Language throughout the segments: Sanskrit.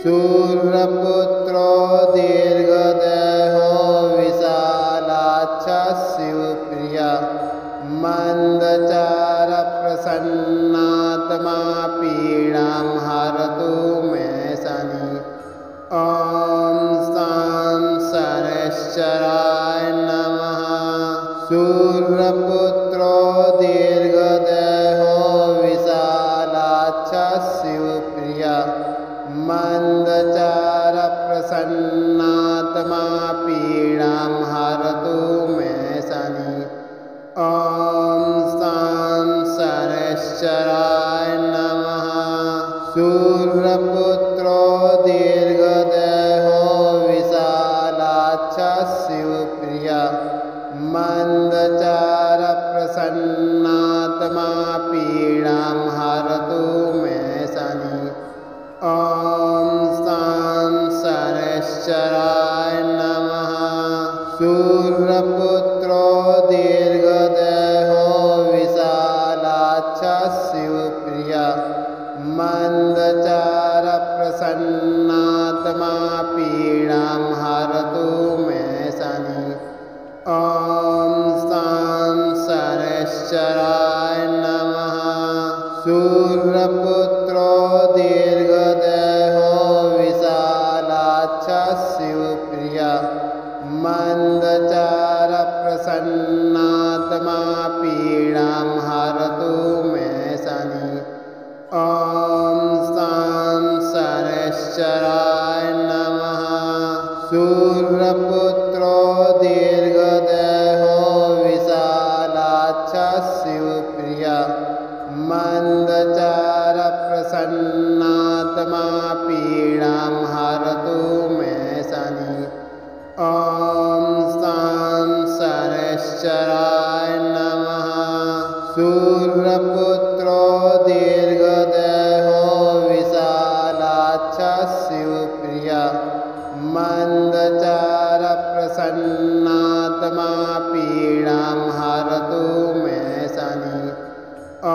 शूरपुत्रो दीर्घदेहो विशालाक्षः शिवप्रिया मन्दचारप्रसन्नात्मा पीडां हरतु मे शनि। ॐ शां शनैश्चराय नमः। शूरपुत्रो दीर्घदेहो विशालाक्षः शिवप्रिया मन्दचारप्रसन्नात्मा पीडां हरतु मे शनि। ॐ शां शनैश्चराय नमः। शूरपुत्रो दीर्घदेहो विशालाक्षः शिवप्रिया मन्दचारप्रसन्नात्मा पीडां हरतु मे शनि। ॐ शां शनैश्चराय नमः। शूरपुत्रो दीर्घदेहो विशालाक्षः शिवप्रिया मन्दचारप्रसन्नात्मा पीडां हरतु मे शनि। ॐ शां शनैश्चराय नमः। शूरपुत्रो दीर्घदेहो विशालाक्षः शिवप्रिया मन्दचारप्रसन्नात्मा पीडां हरतु मे शनि। ॐ शां शनैश्चराय नमः। शूरपुत्रो दीर्घदेहो विशालाक्षः शिवप्रिया मन्दचारप्रसन्नात्मा पीडां हरतु मे शनि। ॐ शां शनैश्चराय नमः। शूरपुत्रो दीर्घदेहो विशालाक्षः शिवप्रिया मन्दचारप्रसन्नात्मा पीडां हरतु मे शनि। ॐ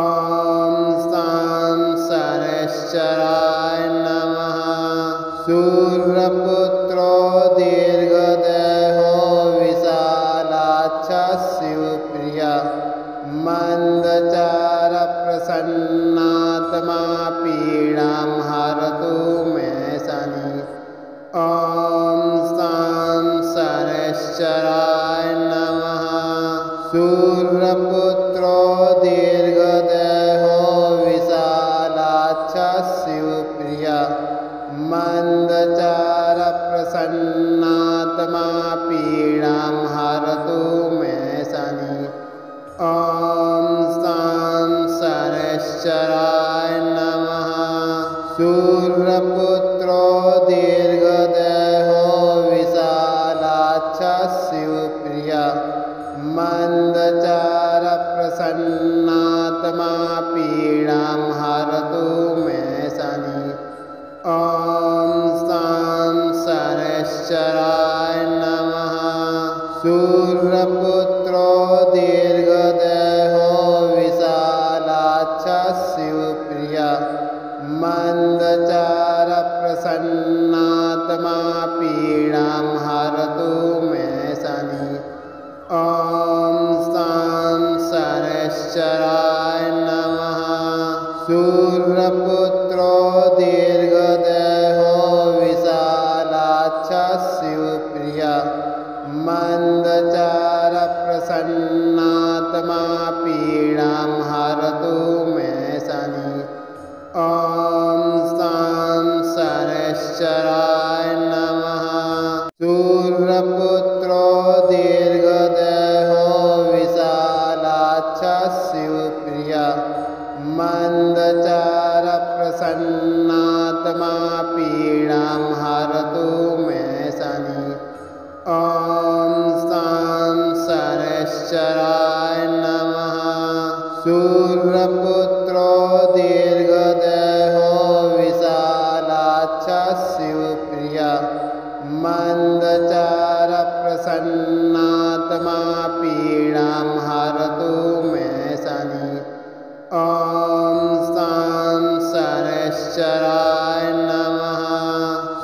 शां शनैश्चराय नमः। शूरपुत्रो दीर्घदेहो विशालाक्षः शिवप्रिया मन्दचारप्रसन्नात्मा पीडां हरतु मे शनि। ॐ शां शनैश्चराय नमः। शूरपुत्रो दीर्घदेहो विशालाक्षः शिवप्रिया मन्दचारप्रसन्नात्मा पीडां हरतु मे शनि। ॐ शां शनैश्चराय नमः। शूरपुत्रो दीर्घदेहो विशालाक्षः शिवप्रिया मन्दचारप्रसन्नात्मा पीडां हरतु मे शनि। ॐ शां शनैश्चराय नमः। शूरपुत्रो दीर्घदेहो विशालाक्षः शिवप्रिया मन्दचारप्रसन्नात्मा पीडां हरतु मे शनि। ॐ शां शनैश्चराय नमः। शूरपुत्रो दीर्घदेहो विशालाक्षः शिवप्रिया मन्दचारप्रसन्नात्मा पीडां हरतु मे शनि। ॐ शां शनैश्चराय नमः। शूरपुत्रो दीर्घदेहो विशालाक्षः शिवप्रिया मन्दचारप्रसन्नात्मा पीडां हरतु मे शनि। ॐ शां शनैश्चराय नमः। शूरपुत्रो दीर्घदेहो विशालाक्षः शिवप्रिया मन्दचारप्रसन्नात्मा पीडां हरतु मे शनि। ॐ शां शनैश्चराय नमः।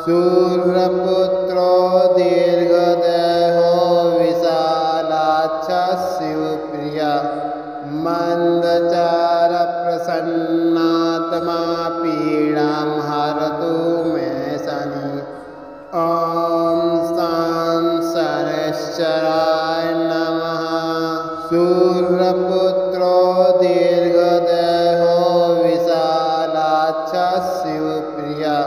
शूरपुत्रो दीर्घदेहो विशालाक्षः शिवप्रिया मन्दचारप्रसन्नात्मा पीडां हरतु मे शनि। ॐ शां शनैश्चराय नमः। शूरपुत्रो दीर्घदेहो विशालाक्षः शिवप्रिया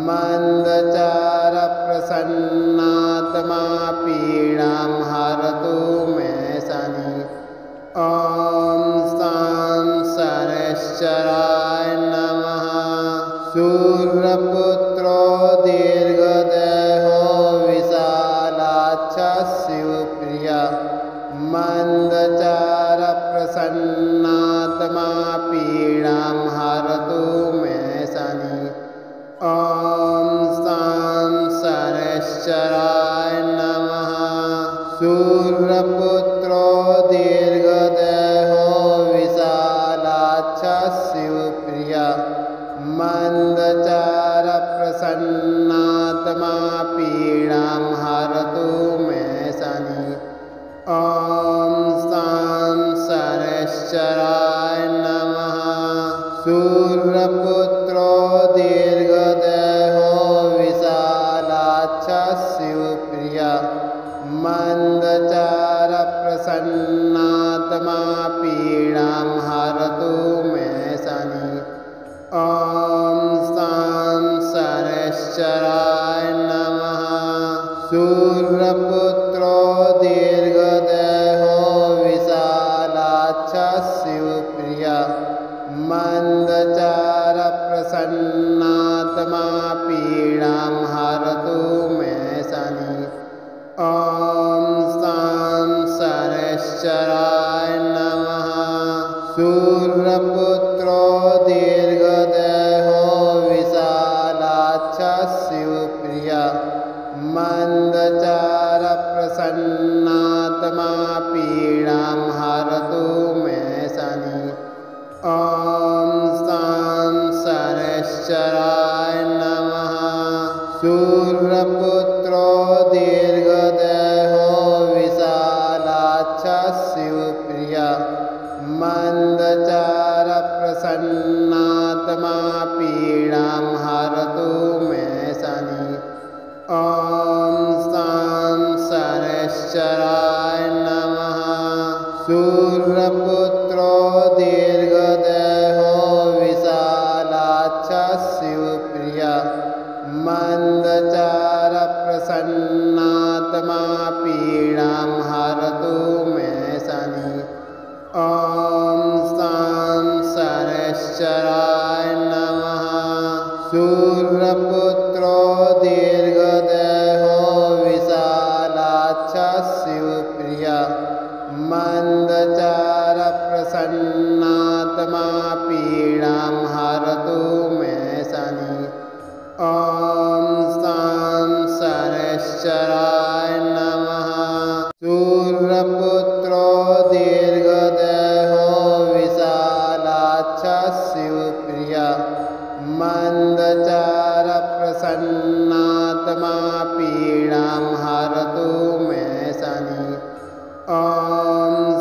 मन्दचारप्रसन्नात्मा पीडां हरतु मे शनि। ॐ शां शनैश्चराय नमः। शूरपुत्रो दीर्घदेहो विशालाक्षः शिवप्रिया मन्दचारप्रसन्नात्मा पीडां हरतु मे शनि। ॐ शां शनैश्चराय नमः। शूरपुत्रो दीर्घदेहो विशालाक्षः शिवप्रिया मन्दचारप्रसन्नात्मा पीडां हरतु मे शनि। ॐ शां शनैश्चराय नमः। शूरपुत्रो दीर्घदेहो विशालाक्षः शिवप्रिया मन्दचारप्रसन्नात्मा पीडां हरतु मे शनि। ॐ शां शनैश्चराय नमः। शूरपुत्रो दीर्घदेहो विशालाक्षः शिवप्रिया मन्दचारप्रसन्नात्मा पीडां हरतु मे शनि। ॐ शां शनैश्चराय नमः। शूरपुत्रो दीर्घदेहो विशालाक्षः शिवप्रिया मन्दचारप्रसन्नात्मा पीडां हरतु मे शनि। ॐ शां शनैश्चराय नमः। शूरपुत्रो दीर्घदेहो विशालाक्षः शिवप्रिया मन्दचारप्रसन्नात्मा पीडां हरतु मे शनि। ॐ शां शनैश्चराय नमः। शूरपुत्रो दीर्घदेहो विशालाक्षः शिवप्रिया मन्दचारप्रसन्नात्मा पीडां हरतु मे शनि। ॐ शां शनैश्चराय नमः। शूरपुत्रो दीर्घदेहो विशालाक्षः शिवप्रिया मन्दचारप्रसन्नात्मा पीडां हरतु मे शनि। ॐ शां शनैश्चराय नमः। शूरपुत्रो दीर्घदेहो विशालाक्षः शिवप्रिया मन्दचारप्रसन्नात्मा पीडां हरतु मे शनि। ॐ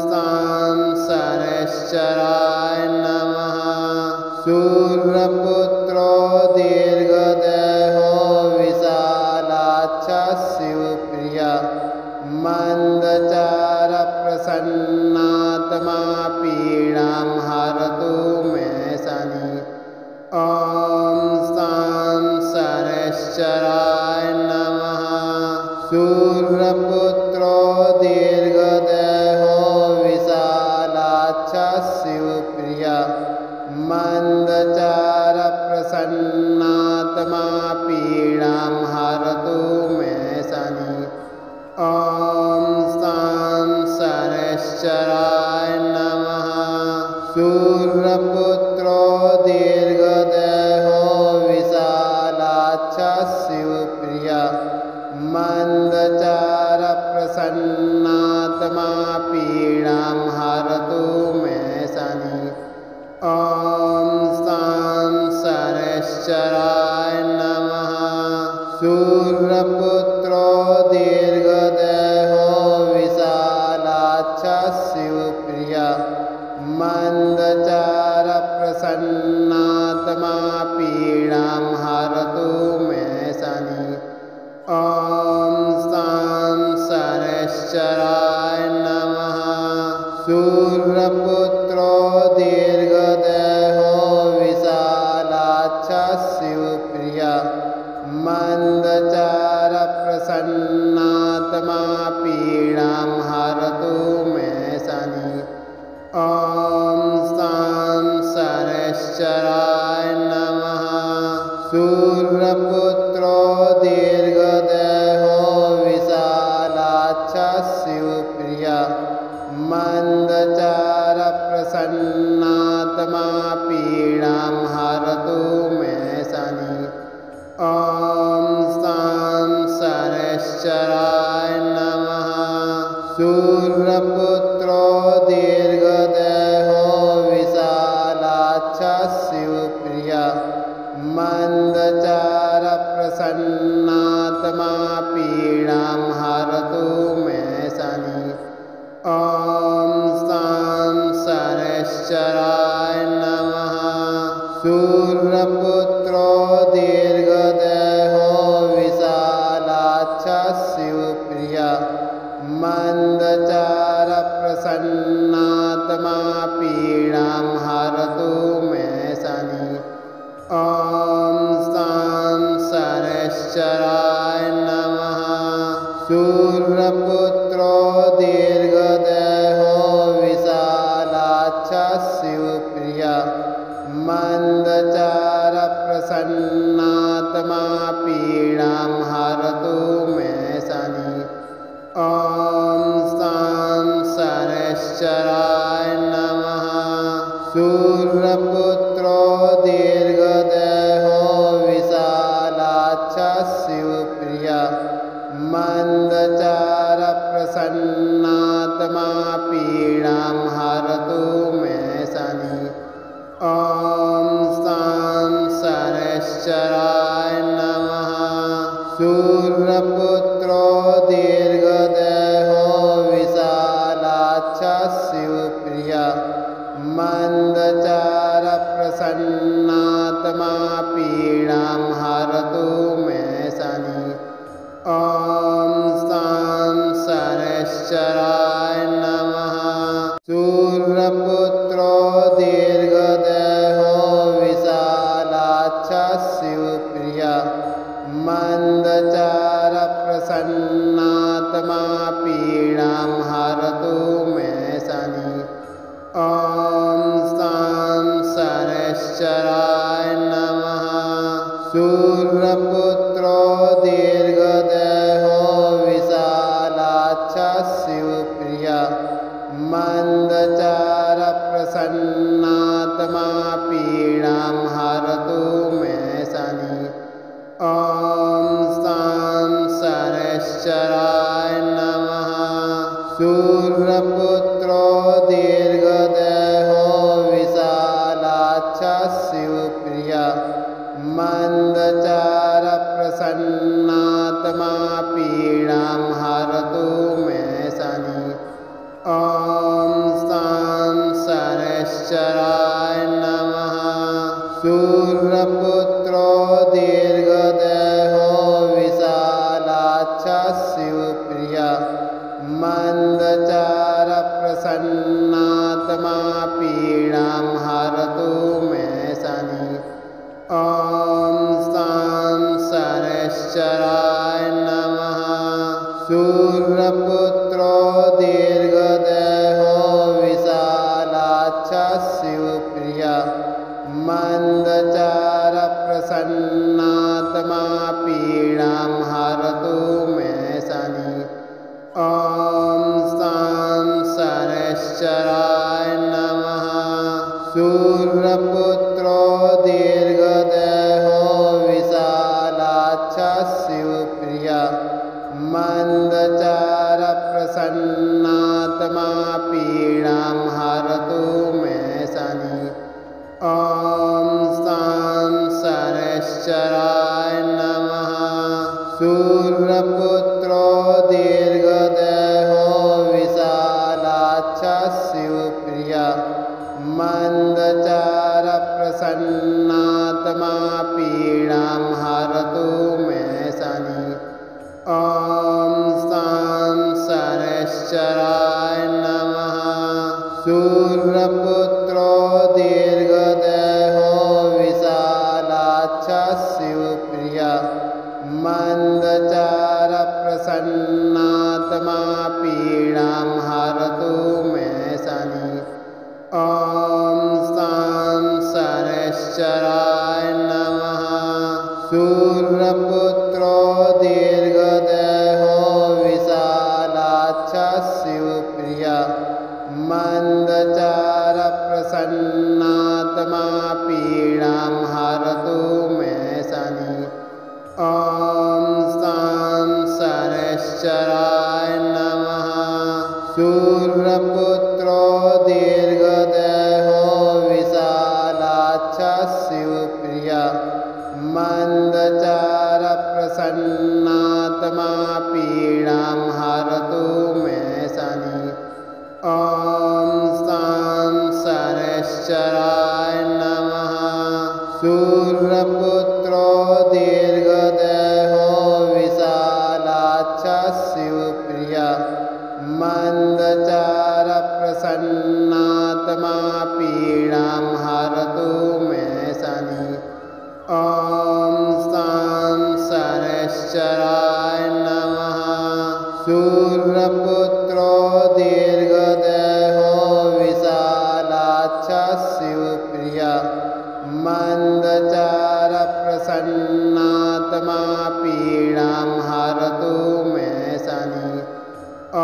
शां शनैश्चराय नमः। शूरपुत्रो दीर्घदेहो विशालाक्षः शिवप्रिया मन्दचारप्रसन्नात्मा पीडां हरतु मे शनि। ॐ शां शनैश्चराय नमः। शूरपुत्रो दीर्घदेहो विशालाक्षः शिवप्रिया मन्दचारप्रसन्नात्मा पीडां हरतु मे शनि। ॐ शां शनैश्चराय नमः। शूरपुत्रो दीर्घदेहो विशालाक्षः शिवप्रिया मन्दचारप्रसन्नात्मा पीडां हरतु मे शनि। ॐ शां शनैश्चराय नमः। शनैश्चराय नमः। सूर्यपुत्रो दीर्घदेहो विशालाक्षः शिवप्रिया मन्दचारप्रसन्नात्मा पीडां हरतु मे शनि। ॐ शां शनैश्चराय नमः। सूर्यपुत्रो दीर्घदेहो विशालाक्षः शिवप्रिया मन्दचारप्रसन्नात्मा पीडां हरतु मे शनि। ॐ शां शनैश्चराय नमः। सूर्यपुत्रो दीर्घदेहो विशालाक्षः शिवप्रिया मन्दचारप्रसन्नात्मा पीडां हरतु मे शनि। ॐ शां शनैश्चराय नमः। सूर्यपुत्रो दीर्घदेहो विशालाक्षः शिवप्रिया मन्दचारप्रसन्नात्मा पीडां हरतु मे शनि। ॐ शां शनैश्चराय नमः। सूर्यपुत्रो दीर्घदेहो विशालाक्षः शिवप्रिया मन्दचारप्रसन्नात्मा पीडां हरतु मे शनि। ॐ शां शनैश्चराय नमः। सूर्यपुत्रो दीर्घदेहो विशालाक्षः शिवप्रिया मन्दचारप्रसन्नात्मा पीडां हरतु मे शनि। ॐ शां शनैश्चराय नमः। सूर्यपुत्रो दीर्घदेहो विशालाक्षः शिवप्रिया मन्दचारप्रसन्नात्मा पीडां हरतु मे शनि। ॐ शां शनैश्चराय नमः। सूर्यपुत्रो दीर्घदेहो विशालाक्षः शिवप्रिया मन्दचारप्रसन्नात्मा पीडां हरतु मे शनि। ॐ शां शनैश्चराय नमः। सूर्यपुत्रो दीर्घदेहो विशालाक्षः शिवप्रिया मन्दचारप्रसन्नात्मा पीडां हरतु मे शनि। ॐ शां शनैश्चराय नमः। सूर्यपुत्रो दीर्घदेहो विशालाक्षः शिवप्रिया मन्दचारप्रसन्नात्मा पीडां हरतु मे शनि। ॐ शां शनैश्चराय नमः। सूर्यपुत्रो दीर्घदेहो विशालाक्षः शिवप्रिया मन्दचारप्रसन्नात्मा पीडां हरतु मे शनि। ॐ शां शनैश्चराय नमः। सूर्यपुत्रो दीर्घदेहो विशालाक्षः शिवप्रिया मन्दचारप्रसन्नात्मा पीडां हरतु मे शनि। ॐ शां शनैश्चराय नमः। सूर्यपुत्रो दीर्घदेहो विशालाक्षः शिवप्रिया मन्दचारप्रसन्नात्मा पीडां हरतु मे शनि। ॐ शां शनैश्चराय नमः। सूर्यपुत्रो दीर्घदेहो विशालाक्षः शिवप्रिया शनैश्चराय नमः। सूर्यपुत्रो दीर्घदेहो विशालाक्षः शिवप्रिया मन्दचारप्रसन्नात्मा पीडां हरतु मे शनि। ॐ शां शनैश्चराय नमः। सूर्यपुत्रो दीर्घदेहो विशालाक्षः शिवप्रिया मन्दचारप्रसन्नात्मा पीडां हरतु मे शनि। ॐ शां शनैश्चराय नमः। सूर्यपुत्रो दीर्घदेहो विशालाक्षः शिवप्रिया मन्दचारप्रसन्नात्मा पीडां हरतु मे शनि। ॐ शां शनैश्चराय नमः। सूर्यपुत्रो दीर्घदेहो विशालाक्षः शिवप्रिया मन्दचारप्रसन्नात्मा पीडां हरतु मे शनि। ॐ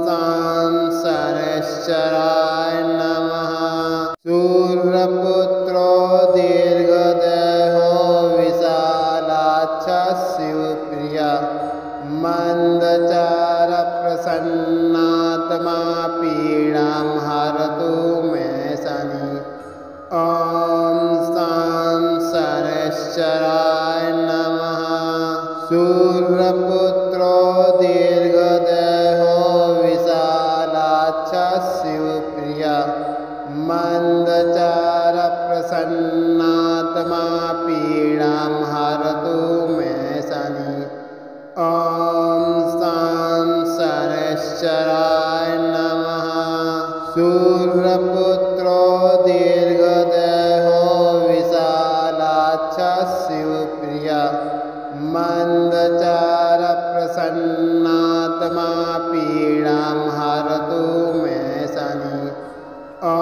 शां शनैश्चराय नमः। सूर्यपुत्रो दीर्घदेहो विशालाक्षः शिवप्रिया मन्दचारप्रसन्नात्मा पीडां हरतु मे शनि। ॐ शां शनैश्चराय नमः। सूर्यपुत्रो दीर्घदेहो विशालाक्षः शिवप्रिया मन्दचारप्रसन्नात्मा पीडां हरतु मे शनि। ॐ शां शनैश्चराय नमः। सूर्यपुत्रो दीर्घदेहो विशालाक्षः शिवप्रिया मन्दचारप्रसन्नात्मा पीडां हरतु मे शनि। ॐ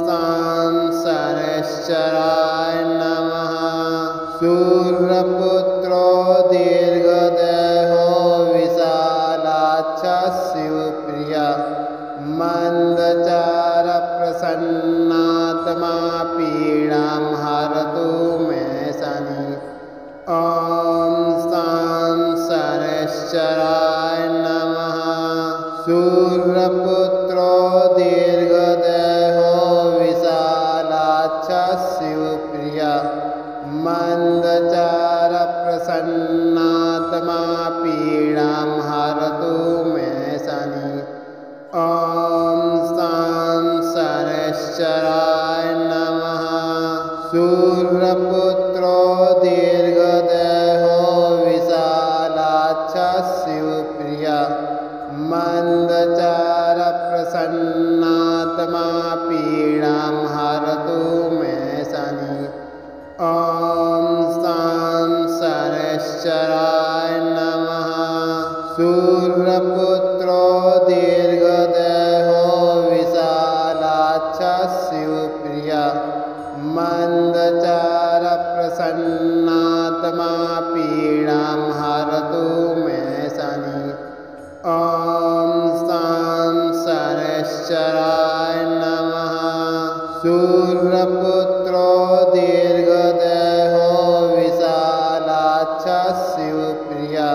शां शनैश्चराय नमः। सूर्यपुत्रो दीर्घदेहो विशालाक्षः शिवप्रिया मन्दचारप्रसन्नात्मा पीडां हरतु मे शनि। ॐ शां शनैश्चराय नमः। सूर्यपुत्रो दीर्घदेहो विशालाक्षः शिवप्रिया मन्दचारप्रसन्नात्मा पीडां हरतु मे शनि। ॐ शां शनैश्चराय नमः। सूर्यपुत्रो दीर्घदेहो विशालाक्षः शिवप्रिया मन्दचारप्रसन्नात्मा पीडां हरतु मे शनि। ॐ शां शनैश्चराय नमः। सूर्यपुत्रो दीर्घदेहो विशालाक्षः शिवप्रिया मन्दचारप्रसन्नात्मा पीडां हरतु मे शनि। ॐ शां शनैश्चराय नमः। सूर्यपुत्रो दीर्घदेहो विशालाक्षः शिवप्रिया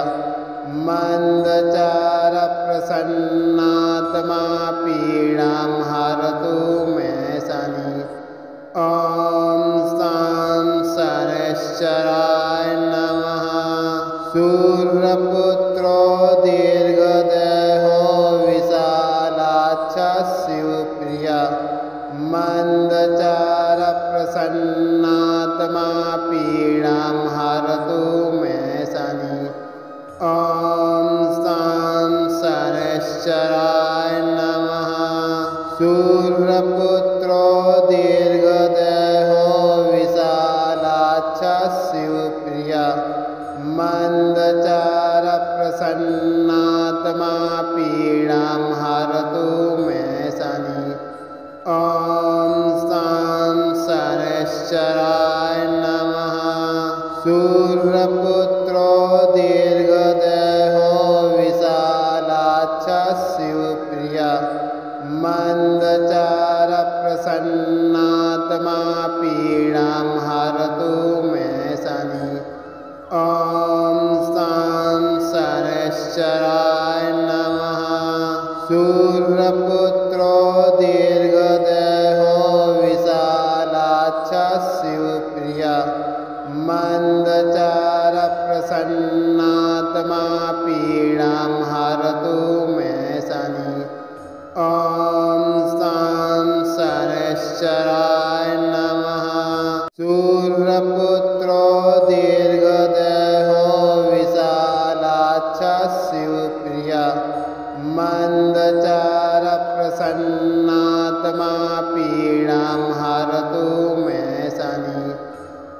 मन्दचारप्रसन्नात्मा पीडां हरतु मे शनि। ॐ शां शनैश्चराय नमः। सूर्यपुत्रो दीर्घदेहो विशालाक्षः शिवप्रिया मन्दचारप्रसन्नात्मा पीडां हरतु मे शनि। ॐ शां शनैश्चराय नमः। सूर्यपुत्रो दीर्घदेहो विशालाक्षः शिवप्रिया शनैश्चराय नमः। सूर्यपुत्रो दीर्घदेहो विशालाक्षः शिवप्रिया मन्दचारप्रसन्नात्मा पीडां हरतु मे शनि। ॐ शां शनैश्चराय नमः। सूर्यपुत्रो दीर्घदेहो विशालाक्षः शिवप्रिया मन्दचारप्रसन्नात्मा पीडां हरतु मे शनि। ॐ शां शनैश्चराय नमः। सूर्यपुत्रो दीर्घदेहो विशालाक्षः शिवप्रिया मन्दचारप्रसन्नात्मा पीडां हरतु मे शनि।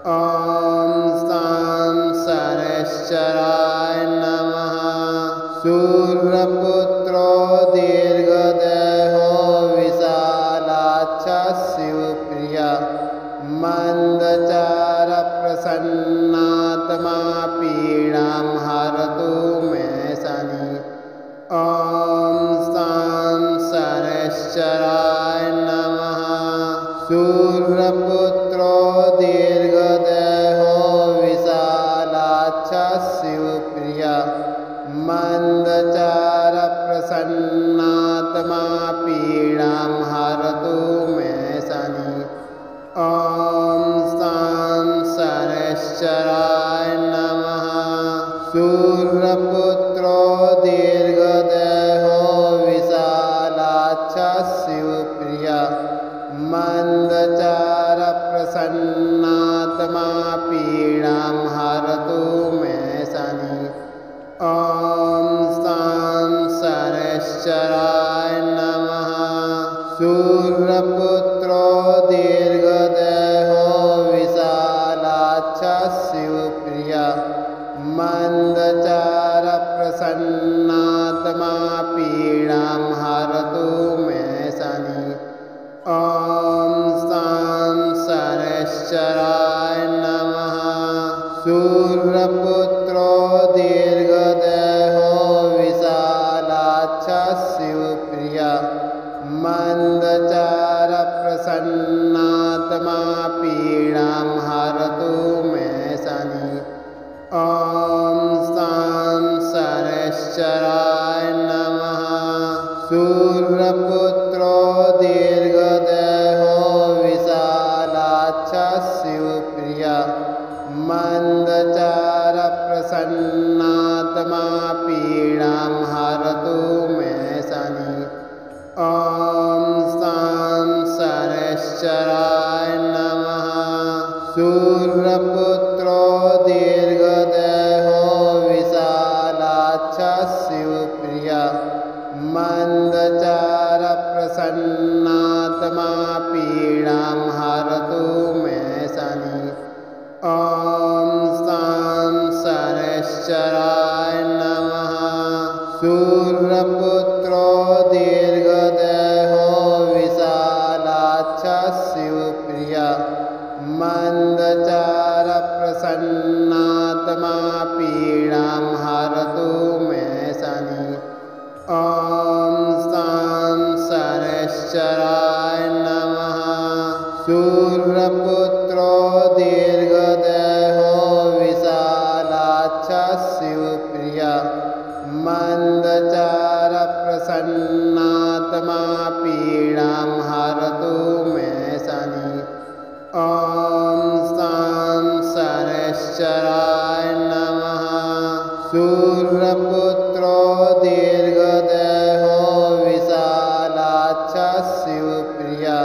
ॐ शां शनैश्चराय नमः। सूर्यपुत्रो दीर्घदेहो विशालाक्षः शिवप्रिया मन्दचारप्रसन्नात्मा पीडां हरतु मे शनि। ॐ शां शनैश्चराय नमः। सूर्यपुत्रो दीर्घदेहो विशालाक्षः शिवप्रिया मन्दचारप्रसन्नात्मा पीडां हरतु मे शनि। ॐ शां शनैश्चराय नमः। सूर्यपुत्रो दीर्घदेहो विशालाक्षः शिवप्रिया मन्दचारप्रसन्नात्मा पीडां हरतु मे शनि। ॐ शां शनैश्चराय नमः। सूर्यपुत्रो दीर्घदेहो विशालाक्षः शिवप्रिया मन्दचारप्रसन्नात्मा पीडां हरतु मे शनि। ॐ शां शनैश्चराय नमः। सूर्यपुत्रो दीर्घदेहो विशालाक्षः शिवप्रिया मन्दचारप्रसन्नात्मा पीडां हरतु मे शनि। ॐ शां शनैश्चराय नमः। सूर्यपुत्रो दीर्घदेहो विशालाक्षः शिवप्रिया मन्दचारप्रसन्नात्मा पीडां हरतु मे शनि। ॐ शां शनैश्चराय नमः। सूर्यपुत्रो दीर्घदेहो विशालाक्षः शिवप्रिया मन्दचारप्रसन्नात्मा पीडां हरतु मे शनि। ॐ शां शनैश्चराय नमः। सूर्यपुत्रो दीर्घदेहो विशालाक्षः शिवप्रिया मन्दचारप्रसन्नात्मा पीडां हरतु मे शनि। ॐ शां शनैश्चराय नमः। सूर्यपुत्रो दीर्घदेहो विशालाक्षः शिवप्रिया मन्दचारप्रसन्नात्मा पीडां हरतु मे शनि। ॐ शां शनैश्चराय नमः। सूर्यपुत्रो दीर्घदेहो विशालाक्षः शिवप्रिया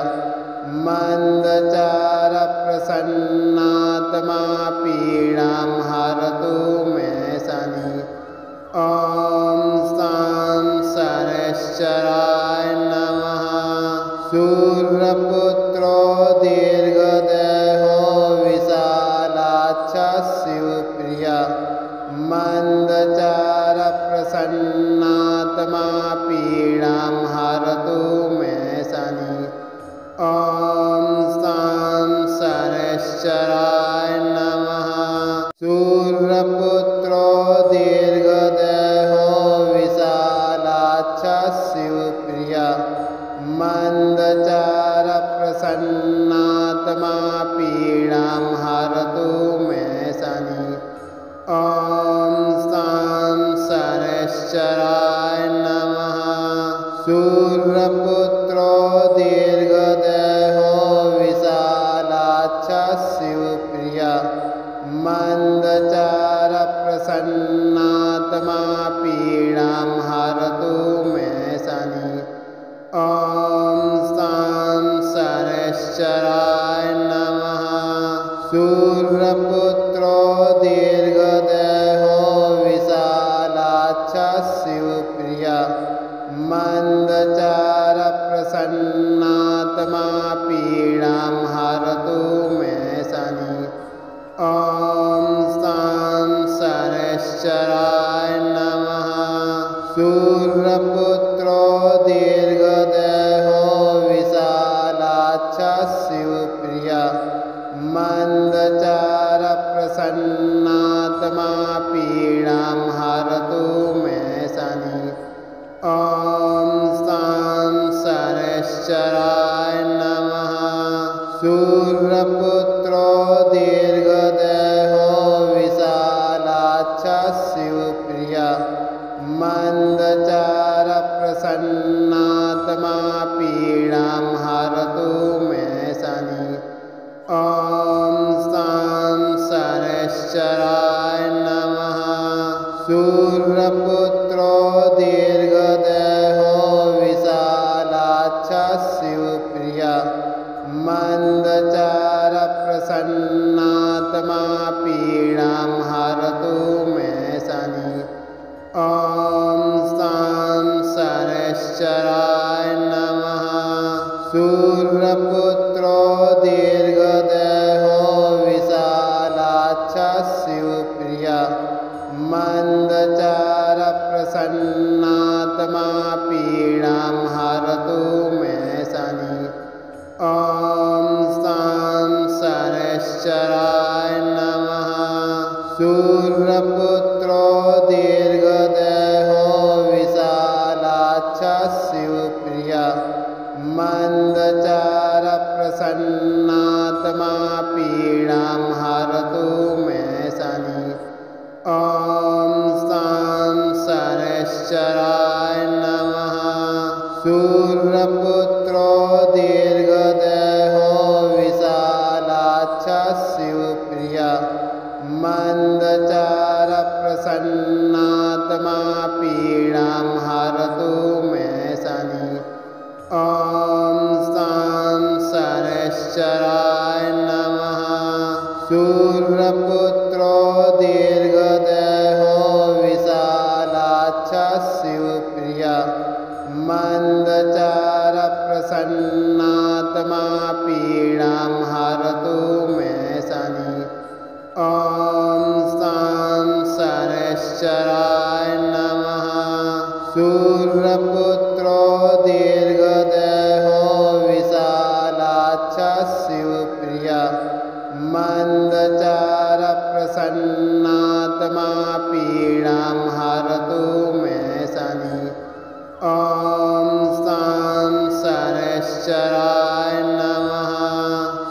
मन्दचारप्रसन्नात्मा पीडां हरतु मे शनि। ॐ शां शनैश्चराय नमः। सूर्यपुत्रो दीर्घदेहो विशालाक्षः शिवप्रिया शनैश्चराय नमः। सूर्यपुत्रो दीर्घदेहो विशालाक्षः शिवप्रिया मन्दचारप्रसन्नात्मा पीडां हरतु मे शनि। ॐ शां शनैश्चराय नमः। सूर्यपुत्रो दीर्घदेहो विशालाक्षः शिवप्रिया मन्दचारप्रसन्नात्मा पीडां हरतु मे शनि। ॐ शां शनैश्चराय नमः। सूर्यपुत्रो दीर्घदेहो विशालाक्षः शिवप्रिया मन्दचारप्रसन्नात्मा पीडां हरतु मे शनि। ॐ शां शनैश्चराय नमः। सूर्यपुत्रो दीर्घदेहो विशालाक्षः शिवप्रिया मन्दचारप्रसन्नात्मा पीडां हरतु मे शनि। ॐ शां शनैश्चराय नमः। सूर्यपुत्रो दीर्घदेहो विशालाक्षः शिवप्रिया मन्दचारप्रसन्नात्मा पीडां हरतु मे शनि। ॐ शां शनैश्चराय नमः। सूर्यपुत्रो दीर्घदेहो विशालाक्षः शिवप्रिया मन्दचारप्रसन्नात्मा पीडां हरतु मे शनि। ॐ शां शनैश्चराय नमः। सूर्यपुत्रो दीर्घदेहो विशालाक्षः शिवप्रिया मन्दचारप्रसन्नात्मा पीडां हरतु मे शनि। ॐ शां शनैश्चराय नमः। सूर्यपुत्रो दीर्घदेहो विशालाक्षः शिवप्रिया मन्दचारप्रसन्नात्मा पीडां हरतु मे शनि। ॐ शां शनैश्चराय नमः। सूर्यपुत्रो दीर्घदेहो विशालाक्षः शिवप्रिया मन्दचारप्रसन्नात्मा पीडां हरतु मे शनि। ॐ शां शनैश्चराय नमः। सूर्यपुत्रो दीर्घदेहो विशालाक्षः शिवप्रिया मन्दचारप्रसन्नात्मा पीडां हरतु मे शनि। ॐ शां शनैश्चराय नमः। सूर्यपुत्रो दीर्घदेहो विशालाक्षः शिवप्रिया मन्दचारप्रसन्नात्मा पीडां हरतु मे शनि। ॐ शां शनैश्चराय नमः।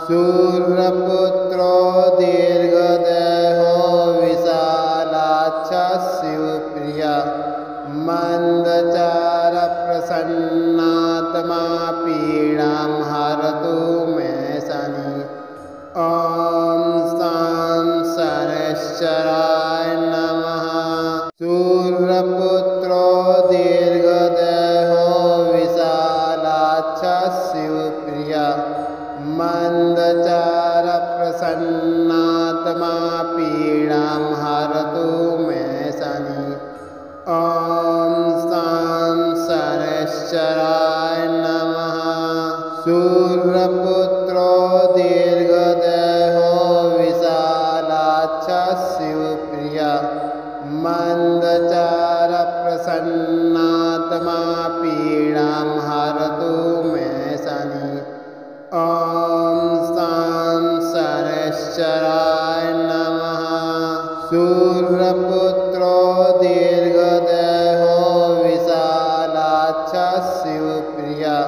सूर्यपुत्रो दीर्घदेहो विशालाक्षः शिवप्रिया मन्दचारप्रसन्नात्मा पीडां हरतु मे शनि। ॐ शां शनैश्चराय नमः। सूर्यपुत्रो दीर्घदेहो विशालाक्षः शिवप्रिया मन्दचारप्रसन्नात्मा पीडां हरतु मे शनि। ॐ शां शनैश्चराय नमः। सूर्यपुत्रो दीर्घदेहो विशालाक्षः शिवप्रिया शनैश्चराय नमः। शूरपुत्रो दीर्घदेहो विशालाक्षः शिवप्रिया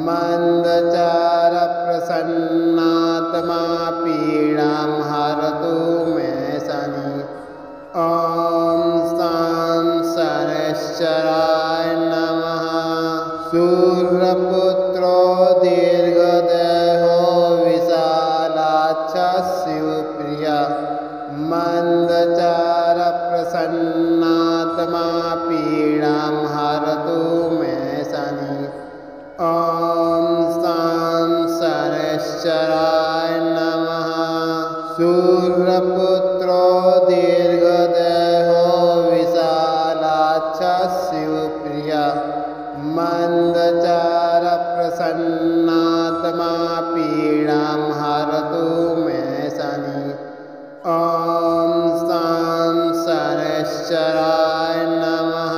मन्दचारप्रसन्नात्मा पीडां हरतु मे शनि। ॐ शां शनैश्चराय नमः। शूरपुत्रो दीर्घदेहो विशालाक्षः शिवप्रिया मन्दचारप्रसन्नात्मा पीडां हरतु मे शनि। ॐ शां शनैश्चराय नमः। शूरपुत्रो दीर्घदेहो विशालाक्षः शिवप्रिया मन्दचारप्रसन्नात्मा पीडां हरतु मे शनि। ॐ शां शनैश्चराय नमः।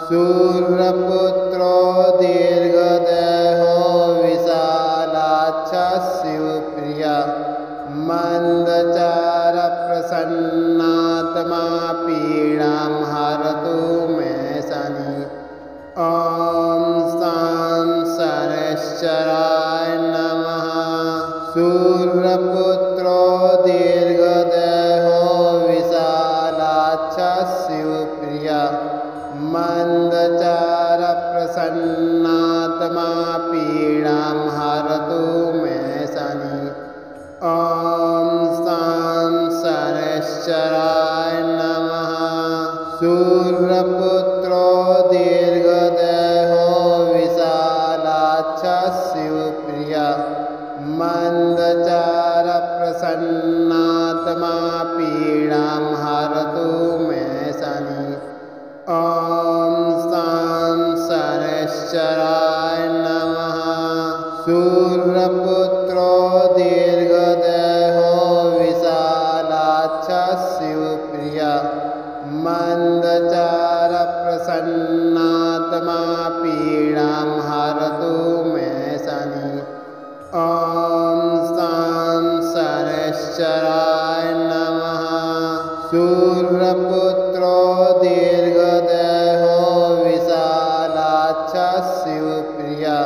शूरपुत्रो दीर्घदेहो विशालाक्षः शिवप्रिया मन्दचारप्रसन्नात्मा पीडां हरतु मे शनि। ॐ शां शनैश्चराय नमः। शूरपुत्रो दीर्घदेहो विशालाक्षः शिवप्रिया मन्दचारप्रसन्नात्मा पीडां हरतु मे शनि। ॐ शां शनैश्चराय नमः। शूरपुत्रो दीर्घदेहो विशालाक्षः शिवप्रिया मन्दचारप्रसन्नात्मा पीडां हरतु मे शनि। ॐ शां शनैश्चराय नमः। शूरपुत्रो दीर्घदेहो विशालाक्षः शिवप्रिया मन्दचारप्रसन्नात्मा पीडां हरतु मे शनि। ॐ शां शनैश्चराय नमः। शूरपुत्रो दीर्घदेहो विशालाक्षः शिवप्रिया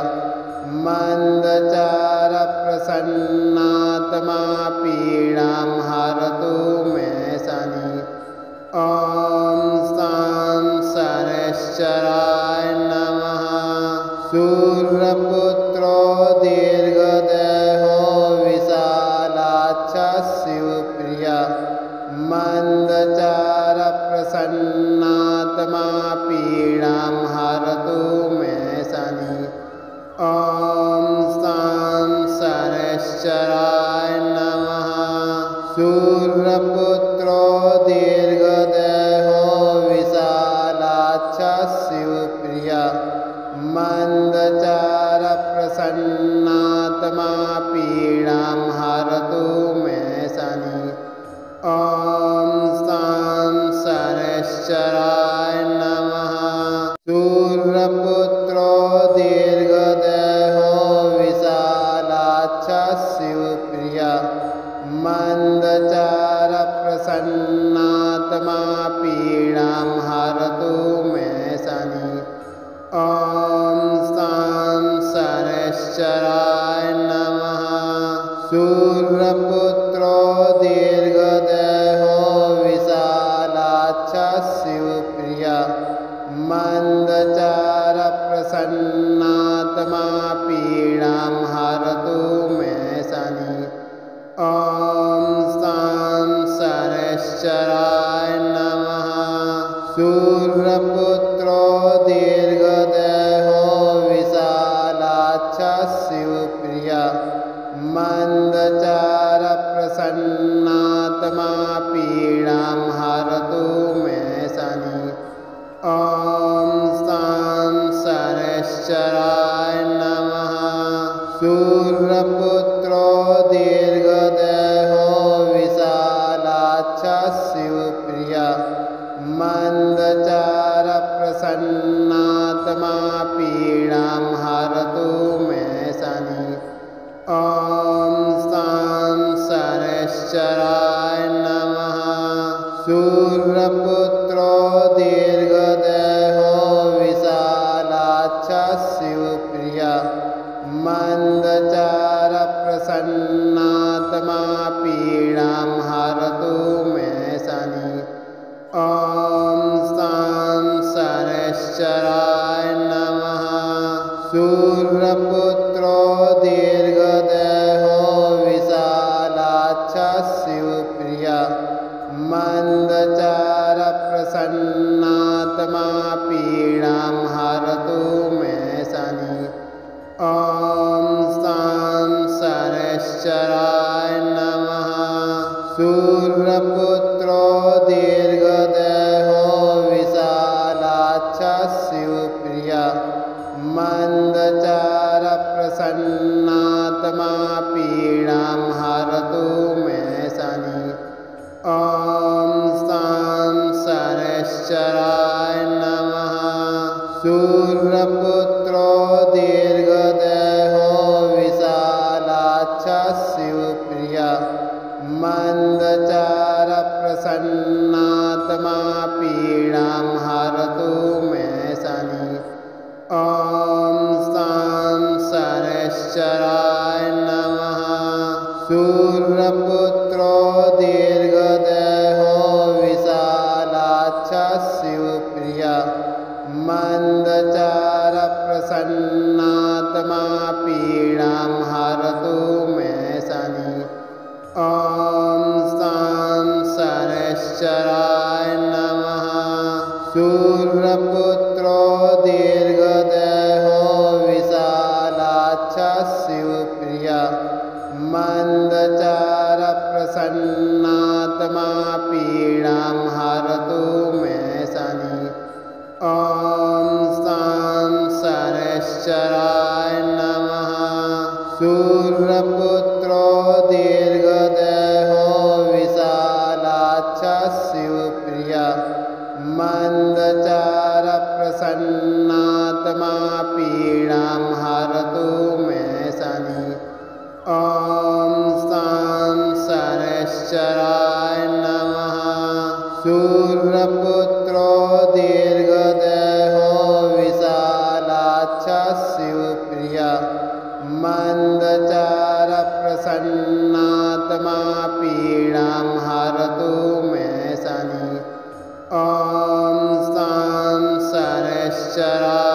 मन्दचारप्रसन्नात्मा पीडां हरतु मे शनि। ॐ शां शनैश्चराय नमः। शूरपुत्रो दीर्घदेहो विशालाक्षः शिवप्रिया मन्दचारप्रसन्नात्मा पीडां हरतु मे शनि। ॐ शां शनैश्चराय नमः। शूरपुत्रो दीर्घदेहो विशालाक्षः शिवप्रिया मन्दचारप्रसन्नात्मा पीडां हरतु मे शनि। ॐ शां शनैश्चराय नमः। शूरपुत्रो दीर्घदेहो विशालाक्षः शिवप्रिया मन्दचारप्रसन्नात्मा पीडां हरतु मे शनि। ॐ शां शनैश्चराय नमः। शूरपुत्रो दीर्घदेहो विशालाक्षः शिवप्रिया मन्दचारप्रसन्नात्मा पीडां हरतु मे शनि। ॐ शां शनैश्चराय नमः। शूरपुत्रो दीर्घदेहो विशालाक्षः शिवप्रिया मन्दचारप्रसन्नात्मा पीडां हरतु मे शनि। ॐ शां शनैश्चराय नमः। शूरपुत्रो दीर्घदेहो विशालाक्षः शिवप्रिया मन्दचारप्रसन्नात्मा पीडां हरतु मे शनि। ॐ शां शनैश्चराय शनैश्चराय नमः। शूरपुत्रो दीर्घदेहो विशालाक्षः शिवप्रिया मन्दचारप्रसन्नात्मा पीडां हरतु मे शनि। ॐ शां शनैश्चराय नमः। शूरपुत्रो दीर्घदेहो विशालाक्षः शिवप्रिया मन्दचारप्रसन्नात्मा पीडां हरतु मे शनि। ॐ शां शनैश्चराय नमः। शूरपुत्रो दीर्घदेहो विशालाक्षः शिवप्रिया मन्दचारप्रसन्नात्मा पीडां हरतु मे शनि। ॐ शां शनैश्चराय नमः। शूरपुत्रो दीर्घदेहो विशालाक्षः शिवप्रिया मन्दचारप्रसन्नात्मा पीडां हरतु मे शनि। ॐ शां शनैश्चराय नमः। शूरपुत्रो दीर्घदेहो विशालाक्षः शिवप्रिया मन्दचारप्रसन्नात्मा पीडां हरतु मे शनि। ॐ शां शनैश्चराय नमः। शूरपुत्रो दीर्घदेहो विशालाक्षः शिवप्रिया मन्दचारप्रसन्नात्मा पीडां हरतु मे शनि। ॐ शां शनैश्चराय नमः। शूरपुत्रो दीर्घदेहो विशालाक्षः शिवप्रिया मन्दचारप्रसन्नात्मा पीडां हरतु मे शनि। ॐ शां शनैश्चराय नमः। शूरपुत्रो दीर्घदेहो विशालाक्षः शिवप्रिया मन्दचारप्रसन्नात्मा पीडां हरतु मे शनि। ॐ शां शनैश्चराय